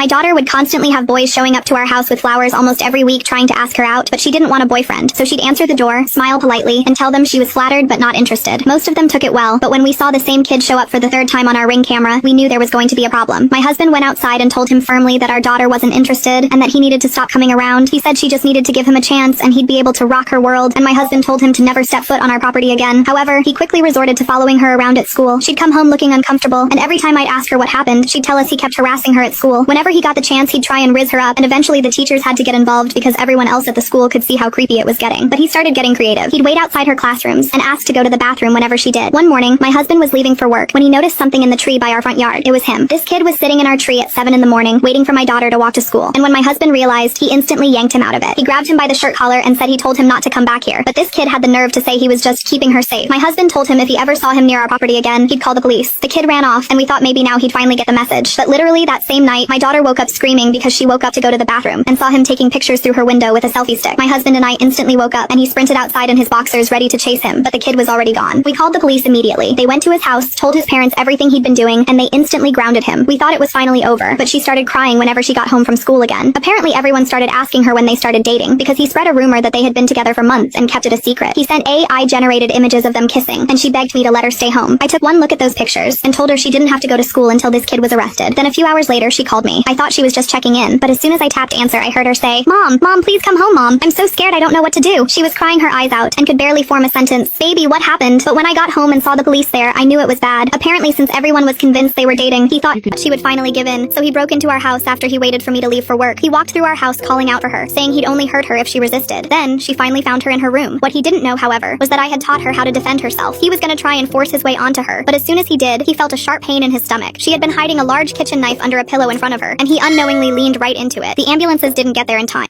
My daughter would constantly have boys showing up to our house with flowers almost every week trying to ask her out, but she didn't want a boyfriend, so she'd answer the door, smile politely, and tell them she was flattered but not interested. Most of them took it well, but when we saw the same kid show up for the third time on our Ring camera, we knew there was going to be a problem. My husband went outside and told him firmly that our daughter wasn't interested and that he needed to stop coming around. He said she just needed to give him a chance and he'd be able to rock her world, and my husband told him to never step foot on our property again. However, he quickly resorted to following her around at school. She'd come home looking uncomfortable, and every time I'd ask her what happened, she'd tell us he kept harassing her at school. Whenever he got the chance, he'd try and riz her up, and eventually the teachers had to get involved because everyone else at the school could see how creepy it was getting. But he started getting creative. He'd wait outside her classrooms and ask to go to the bathroom whenever she did. One morning, my husband was leaving for work when he noticed something in the tree by our front yard. It was him. This kid was sitting in our tree at 7 in the morning, waiting for my daughter to walk to school. And when my husband realized, he instantly yanked him out of it. He grabbed him by the shirt collar and said he told him not to come back here. But this kid had the nerve to say he was just keeping her safe. My husband told him if he ever saw him near our property again, he'd call the police. The kid ran off, and we thought maybe now he'd finally get the message. But literally that same night, my daughter woke up screaming because she woke up to go to the bathroom and saw him taking pictures through her window with a selfie stick. My husband and I instantly woke up, and he sprinted outside in his boxers ready to chase him, but the kid was already gone. We called the police immediately. They went to his house, told his parents everything he'd been doing, and they instantly grounded him. We thought it was finally over, but she started crying whenever she got home from school again. Apparently everyone started asking her when they started dating, because he spread a rumor that they had been together for months and kept it a secret. He sent AI-generated images of them kissing, and she begged me to let her stay home. I took one look at those pictures and told her she didn't have to go to school until this kid was arrested. Then a few hours later, she called me. I thought she was just checking in, but as soon as I tapped answer, I heard her say, Mom, please come home, Mom. I'm so scared I don't know what to do. She was crying her eyes out and could barely form a sentence. Baby, what happened? But when I got home and saw the police there, I knew it was bad. Apparently, since everyone was convinced they were dating, he thought she would finally give in, so he broke into our house after he waited for me to leave for work. He walked through our house calling out for her, saying he'd only hurt her if she resisted. Then, she finally found her in her room. What he didn't know, however, was that I had taught her how to defend herself. He was gonna try and force his way onto her, but as soon as he did, he felt a sharp pain in his stomach. She had been hiding a large kitchen knife under a pillow in front of her, and he unknowingly leaned right into it. The ambulances didn't get there in time.